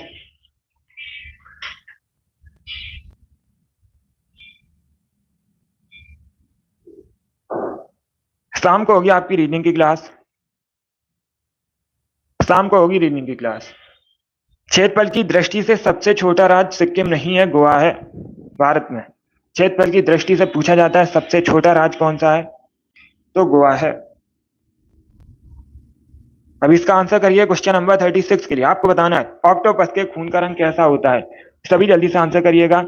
शाम को होगी आपकी रीजनिंग की क्लास। शाम को होगी रीजनिंग की क्लास। क्षेत्रफल की दृष्टि से सबसे छोटा राज्य सिक्किम नहीं है, गोवा है भारत में। क्षेत्रफल की दृष्टि से पूछा जाता है सबसे छोटा राज्य कौन सा है, तो गोवा है। अब इसका आंसर करिए क्वेश्चन नंबर 36 के लिए। आपको बताना है ऑक्टोपस के खून का रंग कैसा होता है। सभी जल्दी से आंसर करिएगा,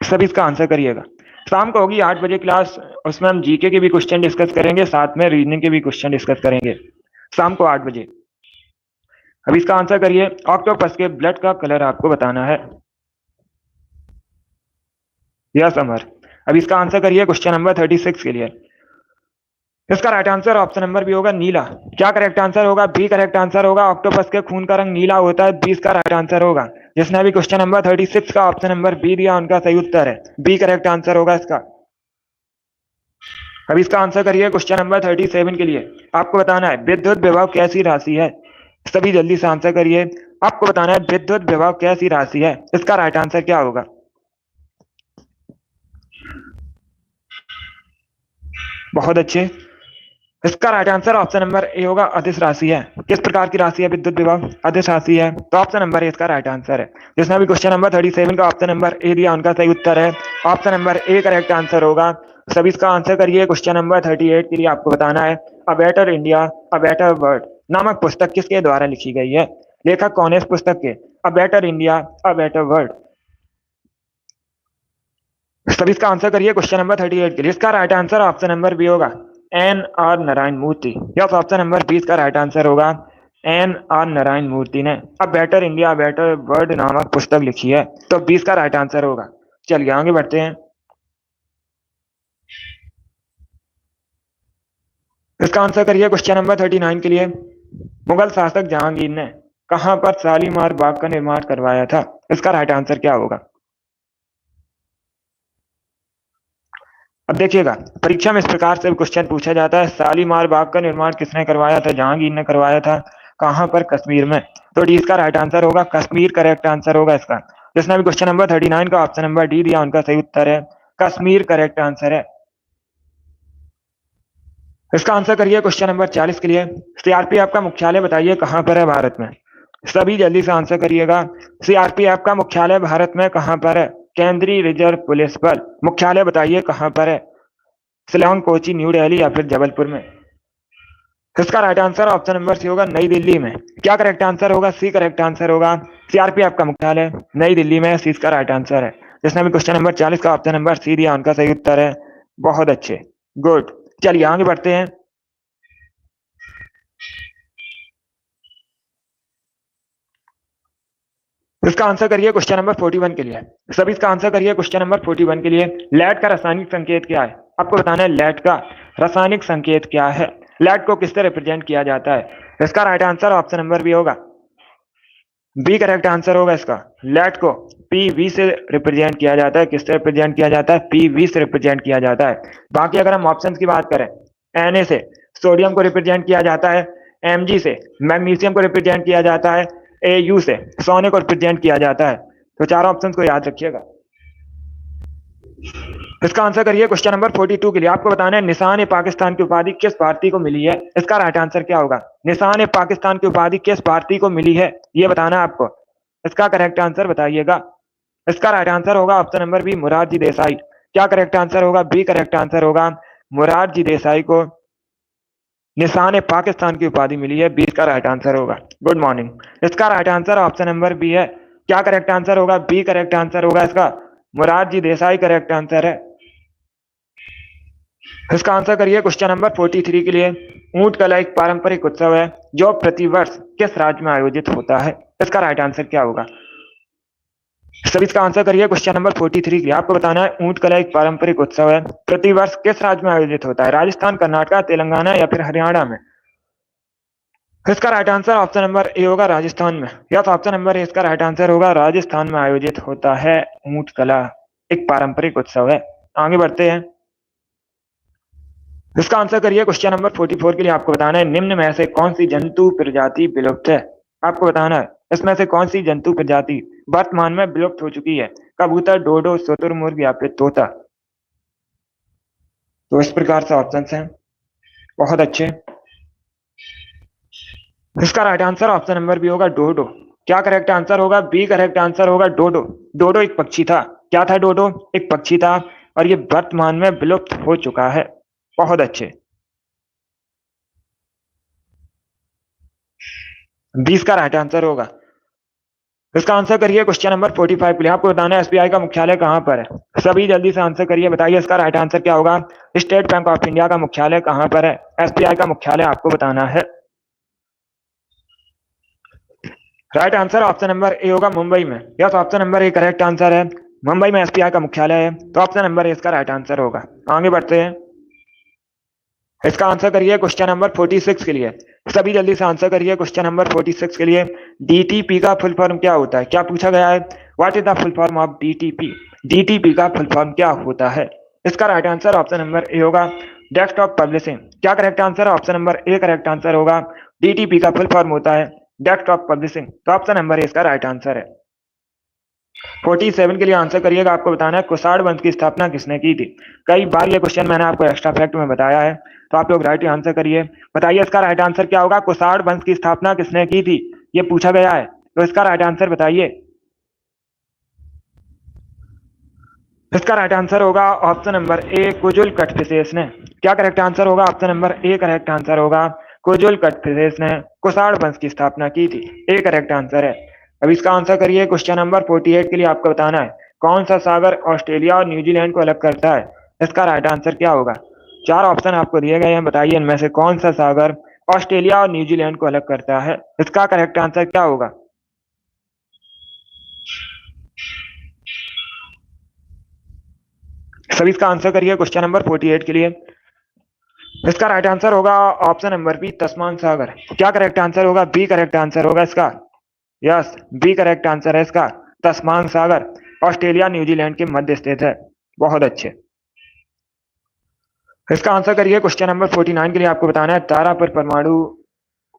सभी इसका आंसर करिएगा। शाम को होगी 8 बजे क्लास, उसमें हम जीके के भी क्वेश्चन डिस्कस करेंगे, साथ में रीजनिंग के भी क्वेश्चन डिस्कस करेंगे शाम को 8 बजे। अब इसका आंसर करिए, ऑक्टोपस के ब्लड का कलर आपको बताना है। यस अमर। अब इसका आंसर करिए क्वेश्चन नंबर 36 के लिए। इसका right answer option number B होगा, नीला। क्या करेक्ट आंसर होगा? बी करेक्ट आंसर होगा। ऑक्टोपस के खून का रंग नीला होता है, बी इसका राइट आंसर होगा। जिसने अभी क्वेश्चन नंबर 36 का ऑप्शन नंबर बी दिया, उनका सही उत्तर है, बी करेक्ट आंसर होगा इसका। अब इसका आंसर करिए क्वेश्चन नंबर 37 के लिए। आपको बताना है विद्युत विभव कैसी राशि है। सभी जल्दी से आंसर करिए। आपको बताना है विद्युत विभव कैसी राशि है, इसका राइट आंसर क्या होगा। बहुत अच्छे। इसका right answer option number A होगा, अदिश राशि है। किस प्रकार की राशि है विद्युत विभव? अदिश राशि है, तो ऑप्शन नंबर ए इसका राइट आंसर है। जिसने भी क्वेश्चन नंबर 37 का ऑप्शन नंबर ए दिया, उनका सही उत्तर है, option number A correct answer होगा। सभी इसका आंसर करिए। क्वेश्चन नंबर 38 के लिए आपको बताना है अ better India a better world नामक पुस्तक किसके द्वारा लिखी गई है? लेखक कौन है इस पुस्तक के? अ better India a better world. सभी इसका आंसर करिए क्वेश्चन नंबर 38 के लिए। इसका right answer option number B होगा, N R Narayana Murthy. Yes, option number 20 का राइट आंसर होगा, एन आर नारायण मूर्ति ने a better India better world नामक पुस्तक लिखी है, तो 20 का राइट आंसर होगा। चलिए आगे बढ़ते हैं। इसका आंसर करिए क्वेश्चन नंबर 39 के लिए। मुगल शासक जहांगीर ने कहां पर शालीमार बाग का निर्माण करवाया था? इसका राइट आंसर क्या होगा? अब देखिएगा, परीक्षा में इस प्रकार से क्वेश्चन पूछा जाता है, शालीमार बाग का निर्माण किसने करवाया था? जहांगीर ने करवाया था। कहां पर? कश्मीर में। तो डी इसका राइट आंसर होगा, कश्मीर करेक्ट आंसर होगा इसका। जिसने भी क्वेश्चन नंबर 39 का ऑप्शन नंबर डी दिया, उनका सही उत्तर है, कश्मीर करेक्ट आंसर है। इसका आंसर करिए क्वेश्चन नंबर 40 के लिए। सीआरपीएफ का मुख्यालय बताइए कहां पर है भारत में? सभी जल्दी से आंसर करिएगा। सीआरपीएफ का मुख्यालय भारत में कहां पर है? केंद्रीय रिजर्व पुलिस बल। मुख्यालय बताइए कहां पर है? शिलांग, कोची, न्यू दिल्ली या फिर जबलपुर में। इसका right answer option number C होगा, नई दिल्ली में। क्या करेक्ट आंसर होगा? सी करेक्ट आंसर होगा। सीआरपीएफ का मुख्यालय नई दिल्ली में, सी इसका राइट आंसर है। जिसने भी क्वेश्चन नंबर 40 का ऑप्शन नंबर सी दिया, उनका सही उत्तर है। बहुत अच्छे, गुड। चलिए आगे बढ़ते हैं। इसका आंसर करिए क्वेश्चन नंबर 41 के लिए। सभी इसका आंसर करिए क्वेश्चन नंबर 41 के लिए। लैट का रासायनिक संकेत क्या है? आपको बताना है लैट का रासायनिक संकेत क्या है। लैट को किससे रिप्रेजेंट किया जाता है? इसका right answer option number B होगा, बी करेक्ट आंसर होगा इसका। लैट को पीवी से रिप्रेजेंट किया जाता है। किससे रिप्रेजेंट किया जाता है? पीवी से रिप्रेजेंट किया जाता है। बाकी अगर हम ऑप्शंस की बात करें, Na से सोडियम को रिप्रेजेंट किया जाता है, Mg से मैग्नीशियम को रिप्रेजेंट किया जाता है, Au से सोने को रिप्रेजेंट किया जाता है। तो चारों ऑप्शंस को याद रखिएगा। इसका आंसर करिए क्वेश्चन नंबर 42 के लिए। आपको बताना है निशान ए पाकिस्तान की उपाधि किस भारतीय को मिली है। इसका राइट आंसर क्या होगा? निशान ए पाकिस्तान की उपाधि किस भारतीय को मिली है, ये बताना है आपको। इसका करेक्ट आंसर बताइएगा। इसका राइट आंसर होगा option number B, Morarji Desai. क्या करेक्ट आंसर होगा? बी करेक्ट आंसर होगा। मोरारजी देसाई को निशान ए पाकिस्तान की उपाधि मिली है, बी का राइट आंसर होगा। Good morning. इसका right answer option number B है। क्या करेक्ट आंसर होगा? बी करेक्ट आंसर होगा इसका। मोरारजी देसाई करेक्ट आंसर है। इसका आंसर करिए क्वेश्चन नंबर 43 के लिए। ऊंट कला एक पारंपरिक उत्सव है जो प्रतिवर्ष किस राज्य में आयोजित होता है। इसका राइट आंसर क्या होगा? सभी इसका आंसर करिए क्वेश्चन नंबर 43 के लिए। आपको बताना है ऊंट कला एक पारंपरिक उत्सव है, प्रतिवर्ष किस राज्य में आयोजित होता है। राजस्थान, कर्नाटक, तेलंगाना या फिर हरियाणा में। इसका right answer option number A होगा, राजस्थान में। यस, ऑप्शन नंबर ए इसका राइट आंसर होगा। राजस्थान में आयोजित होता है ऊंट कला, एक पारंपरिक उत्सव है। आगे बढ़ते हैं। इसका आंसर करिए क्वेश्चन नंबर 44 के लिए। आपको बताना है निम्न में से कौन सी जंतु प्रजाति विलुप्त है। आपको बताना है इसमें से कौन सी जंतु प्रजाति वर्तमान में विलुप्त हो चुकी है। कबूतर, डोडो, शुतुरमुर्ग या फिर तोता। तो इस प्रकार से ऑप्शन हैं। बहुत अच्छे। इसका right answer option number B होगा, डोडो। क्या करेक्ट आंसर होगा? बी करेक्ट आंसर होगा, डोडो। डोडो एक पक्षी था। क्या था डोडो? एक पक्षी था और ये वर्तमान में विलुप्त हो चुका है। बहुत अच्छे। 20 का राइट आंसर होगा। इसका आंसर करिए क्वेश्चन नंबर 45 के लिए। आपको बताना है एसबीआई का मुख्यालय कहां पर है। सभी जल्दी से आंसर करिए, बताइए इसका राइट आंसर क्या होगा। स्टेट बैंक ऑफ इंडिया का मुख्यालय कहां पर है। एसबीआई का मुख्यालय आपको बताना है। Right answer option number A होगा, मुंबई में। Yes, option number A correct answer है। मुंबई में एसबीआई का मुख्यालय है, तो ऑप्शन नंबर ए इसका राइट आंसर होगा। आगे बढ़ते हैं। इसका आंसर करिए क्वेश्चन नंबर 46 के लिए। सभी जल्दी से आंसर करिए क्वेश्चन नंबर 46 के लिए। डीटीपी का फुल फॉर्म क्या होता है? क्या पूछा गया है? What is the full form of DTP. DTP का फुल फॉर्म क्या होता है? इसका right answer option number A होगा, डेस्कटॉप पब्लिशिंग। क्या करेक्ट आंसर है? Option number A correct answer होगा। डीटीपी का फुल फॉर्म होता है डेस्कटॉप पब्लिशिंग, तो ऑप्शन नंबर ए इसका राइट आंसर है। 47 के लिए आंसर करिएगा। आपको बताना है कुषाण वंश की स्थापना किसने की थी। कई बार ये क्वेश्चन मैंने आपको एक्स्ट्रा फैक्ट में बताया है, तो आप लोग राइट आंसर करिए। बताइए इसका राइट आंसर क्या होगा। कुषाण वंश की स्थापना किसने की थी, ये पूछा गया है, तो इसका राइट आंसर बताइए। इसका राइट आंसर होगा ऑप्शन नंबर ए, कुजुल कटफिसेस ने। क्या करेक्ट आंसर होगा? Option number A correct answer होगा। कुजुल कटफिसेस ने कुषाण वंश की स्थापना की थी, ए करेक्ट आंसर है। अब इसका आंसर करिए क्वेश्चन नंबर 48 के लिए। आपको बताना है कौन सा सागर ऑस्ट्रेलिया और न्यूजीलैंड को अलग करता है। इसका राइट आंसर क्या होगा? 4 ऑप्शन आपको दिए गए हैं, बताइए इनमें से कौन सा सागर ऑस्ट्रेलिया और न्यूजीलैंड को अलग करता है। इसका करेक्ट आंसर क्या होगा? सभी इसका आंसर करिए क्वेश्चन नंबर 48 के लिए। इसका राइट आंसर होगा ऑप्शन नंबर बी, तस्मान सागर। क्या करेक्ट आंसर होगा? बी करेक्ट आंसर होगा इसका। यस, बी करेक्ट आंसर है इसका। तस्मान सागर ऑस्ट्रेलिया न्यूजीलैंड के मध्य स्थित है। बहुत अच्छे। इसका आंसर करिए क्वेश्चन नंबर 49 के लिए। आपको बताना है तारापुर परमाणु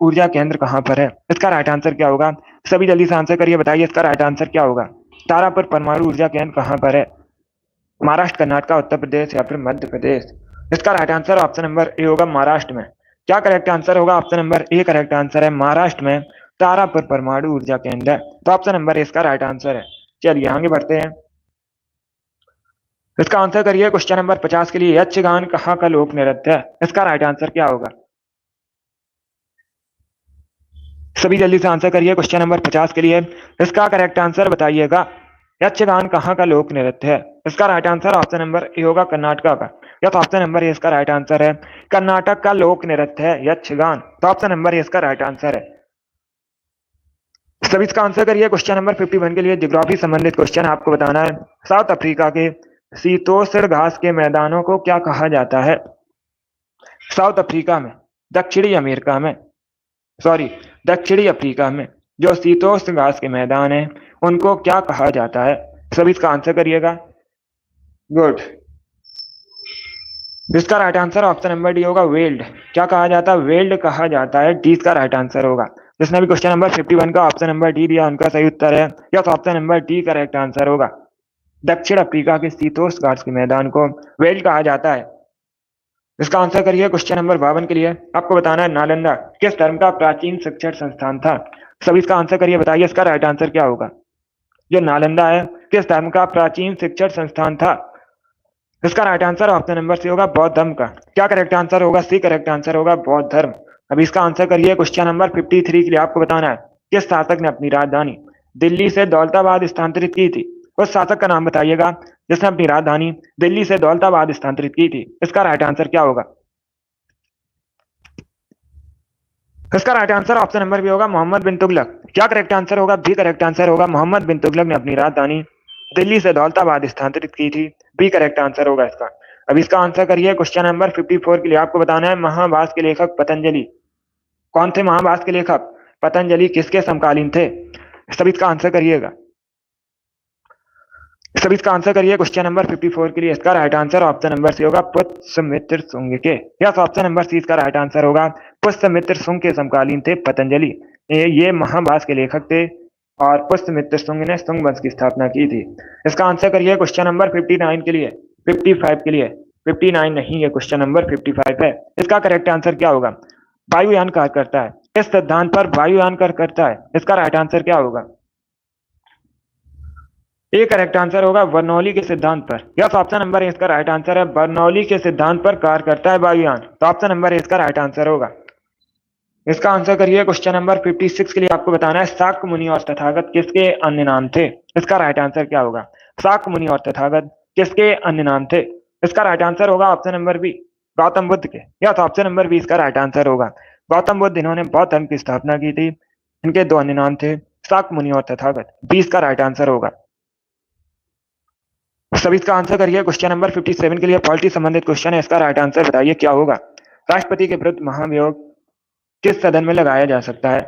ऊर्जा केंद्र कहां पर है। इसका राइट आंसर क्या होगा? सभी जल्दी से आंसर करिए, बताइए इसका राइट आंसर क्या होगा। तारापुर परमाणु ऊर्जा केंद्र कहां पर है? महाराष्ट्र, कर्नाटक, उत्तर प्रदेश या फिर मध्य प्रदेश। इसका right answer option number A होगा, महाराष्ट्र में। क्या करेक्ट आंसर होगा? Option number A correct answer है। महाराष्ट्र में तारापुर परमाणु ऊर्जा केंद्र है, तो ऑप्शन नंबर ए इसका राइट आंसर है। चलिए आगे बढ़ते हैं। इसका आंसर करिए क्वेश्चन नंबर 50 के लिए। यक्षगान कहाँ का लोक नृत्य है। इसका राइट आंसर क्या होगा? सभी जल्दी से आंसर करिए क्वेश्चन नंबर 50 के लिए। इसका करेक्ट आंसर बताइएगा। यक्षगान कहाँ का लोक नृत्य है। इसका right answer option number A होगा, कर्नाटक का। यस, ऑप्शन नंबर ए इसका राइट आंसर है। कर्नाटक का लोक नृत्य है यक्षगान, तो ऑप्शन नंबर ए इसका राइट आंसर है। सभी इसका आंसर करिए क्वेश्चन नंबर 51 के लिए। ज्योग्राफी संबंधित क्वेश्चन आपको बताना है। साउथ अफ्रीका के शीतोष्ण घास के मैदानों को क्या कहा जाता है। साउथ अफ्रीका में, दक्षिणी अमेरिका में, सॉरी दक्षिणी अफ्रीका में जो शीतोष्ण घास के मैदान है उनको क्या कहा जाता है। सभी इसका आंसर करिएगा। गुड। इसका right answer option number D होगा, वेल्ड। क्या कहा जाता है? वेल्ड कहा जाता है। डी इसका राइट आंसर होगा। जिसने भी क्वेश्चन नंबर 51 का ऑप्शन नंबर डी दिया उनका सही उत्तर है। Yes, option number D correct answer होगा। दक्षिण अफ्रीका के शीतोष्ण घास के मैदान को वेल्ड कहा जाता है। इसका आंसर करिए। क्वेश्चन नंबर 52 के लिए आपको बताना है नालंदा किस धर्म का प्राचीन शिक्षण संस्थान था। सभी इसका आंसर करिए, बताइए इसका राइट आंसर क्या होगा। जो नालंदा है किस धर्म का प्राचीन शिक्षण संस्थान था। इसका right answer option number C होगा बौद्ध धर्म का। क्या करेक्ट आंसर होगा? सी करेक्ट आंसर होगा बौद्ध धर्म। अभी इसका आंसर करिए। क्वेश्चन नंबर 53 के लिए आपको बताना है किस शासक ने अपनी राजधानी दिल्ली से दौलताबाद स्थानांतरित की थी। उस शासक का नाम बताइएगा जिसने अपनी राजधानी दिल्ली से दौलताबाद स्थानांतरित की थी। इसका राइट आंसर क्या होगा? इसका right answer option number B होगा मोहम्मद बिन तुगलक। क्या करेक्ट आंसर होगा? बी करेक्ट आंसर होगा। मोहम्मद बिन तुगलक ने अपनी राजधानी दिल्ली से दौलताबाद स्थानांतरित की थी। बी करेक्ट आंसर होगा इसका। अब इसका आंसर करिए। क्वेश्चन नंबर 54 के लिए आपको बताना है महाभारत के लेखक पतंजलि कौन थे। महाभारत के लेखक पतंजलि किसके समकालीन थे। सभी इसका आंसर करिएगा। सभी इसका आंसर करिए। क्वेश्चन नंबर 54 के लिए इसका right answer option number C होगा पुष्यमित्र शुंग के। यस, ऑप्शन नंबर सी इसका राइट आंसर होगा। पुष्यमित्र शुंग के समकालीन थे पतंजलि। ये महाभारत के लेखक थे और पुष्यमित्र शुंग ने शुंग वंश की स्थापना की थी। इसका आंसर करिए। क्वेश्चन नंबर 59 के लिए 55 के लिए 59 नहीं है, क्वेश्चन नंबर 55 है। इसका करेक्ट आंसर क्या होगा? वायुयान कार्य करता है इस सिद्धांत पर वायुयान कार्य करता है। इसका राइट आंसर क्या होगा? ए करेक्ट आंसर होगा बर्नौली के सिद्धांत पर। यस, ऑप्शन नंबर ए इसका राइट आंसर है। बर्नौली के सिद्धांत पर कार्य करता है वायुयान। तो ऑप्शन नंबर ए इसका राइट आंसर होगा। इसका आंसर करिए। क्वेश्चन नंबर 56 के लिए आपको बताना है शाक्य मुनि और तथागत किसके अन्य नाम थे। इसका राइट आंसर क्या होगा? शाक्य मुनि और तथागत किसके अन्य नाम थे। इसका राइट आंसर होगा option number B Gautam Buddha के। या तो ऑप्शन नंबर बी इसका राइट आंसर होगा। गौतम बुद्ध इन्होंने बौद्ध धर्म की स्थापना की थी। इनके दो अन्य नाम थे शाक्य मुनि और तथागत। बी इसका राइट आंसर होगा। सभी इसका आंसर करिए। क्वेश्चन नंबर 57 के लिए पॉलिटी संबंधित क्वेश्चन है। इसका राइट आंसर बताइए क्या होगा। राष्ट्रपति के विरुद्ध महाभियोग किस सदन में लगाया जा सकता है।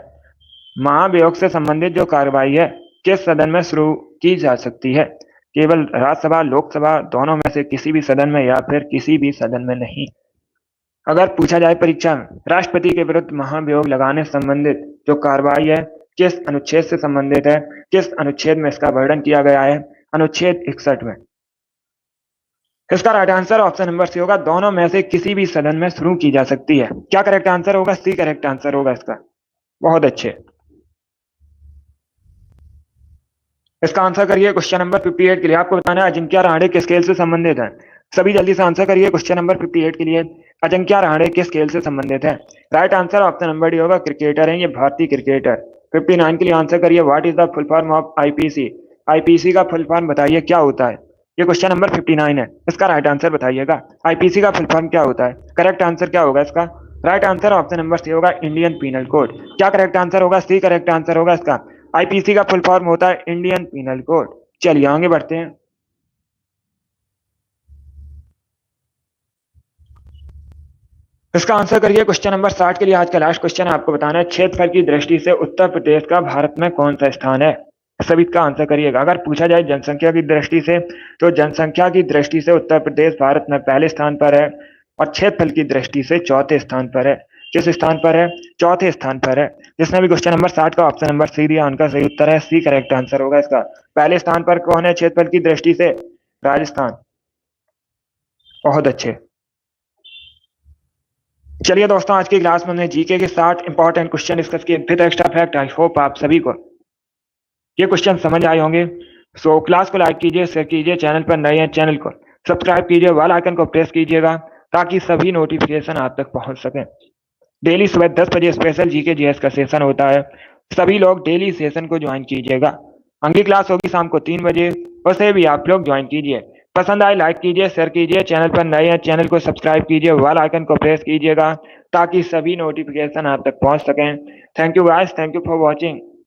महाभियोग से संबंधित जो कार्रवाई है किस सदन में शुरू की जा सकती है। केवल राज्यसभा, लोकसभा, दोनों में से किसी भी सदन में या फिर किसी भी सदन में नहीं। अगर पूछा जाए परीक्षा में राष्ट्रपति के विरुद्ध महाभियोग लगाने संबंधित जो कार्रवाई है किस अनुच्छेद से संबंधित है, किस अनुच्छेद में इसका वर्णन किया गया है, अनुच्छेद 61 में। इसका right answer option number C होगा दोनों में से किसी भी सदन में शुरू की जा सकती है। क्या करेक्ट आंसर होगा? सी करेक्ट आंसर होगा इसका। बहुत अच्छे। इसका आंसर करिए। क्वेश्चन नंबर 58 के लिए आपको बताना है अजिंक्य रहाणे किस खेल से संबंधित है। सभी जल्दी से आंसर करिए। क्वेश्चन नंबर 58 के लिए अजिंक्य रहाणे किस खेल से संबंधित है। Right answer option number D होगा क्रिकेटर है ये, भारतीय क्रिकेटर। 59 के लिए आंसर करिए what is the full form of IPC. IPC का फुल फॉर्म बताइए क्या होता है। ये क्वेश्चन नंबर 59 है। इसका राइट आंसर बताइएगा। आईपीसी का फुल फॉर्म क्या होता है। करेक्ट आंसर क्या होगा इसका? Right answer option number C होगा इंडियन पीनल कोड। क्या करेक्ट आंसर होगा? सी करेक्ट आंसर होगा इसका। आईपीसी का फुल फॉर्म होता है इंडियन पीनल कोड। चलिए आगे बढ़ते हैं। इसका आंसर करिए। क्वेश्चन नंबर 60 के लिए आज का लास्ट क्वेश्चन है। आपको बताना है क्षेत्रफल की दृष्टि से उत्तर प्रदेश का भारत में कौन सा स्थान है। सभी इसका आंसर करिएगा। अगर पूछा जाए जनसंख्या की दृष्टि से तो जनसंख्या की दृष्टि से उत्तर प्रदेश भारत में पहले स्थान पर है और क्षेत्रफल की दृष्टि से चौथे स्थान पर है। किस स्थान पर है? चौथे स्थान पर है। जिसने भी क्वेश्चन नंबर 60 का ऑप्शन नंबर सी दिया उनका सही उत्तर है सी करेक्ट आंसर होगा इसका। पहले स्थान पर कौन है क्षेत्रफल की दृष्टि से? राजस्थान। बहुत अच्छे। चलिए दोस्तों, आज की क्लास में हमने जीके के 60 इंपॉर्टेंट क्वेश्चन डिस्कस किए with extra fact. I hope आप सभी को ये क्वेश्चन समझ आए होंगे। सो क्लास को लाइक कीजिए, शेयर कीजिए, चैनल पर नए हैं चैनल को सब्सक्राइब कीजिए, बेल आइकन को प्रेस कीजिएगा ताकि सभी नोटिफिकेशन आप तक पहुंच सके। डेली सुबह 10 बजे स्पेशल जीके जीएस का सेशन होता है। सभी लोग डेली सेशन को ज्वाइन कीजिएगा। अगली क्लास होगी शाम को 3 बजे, उसे भी आप लोग ज्वाइन कीजिए। पसंद आए लाइक कीजिए, शेयर कीजिए, चैनल पर नए हैं चैनल को सब्सक्राइब कीजिए, बेल आइकन को प्रेस कीजिएगा ताकि सभी नोटिफिकेशन आप तक पहुंच सकें। Thank you guys, thank you for watching.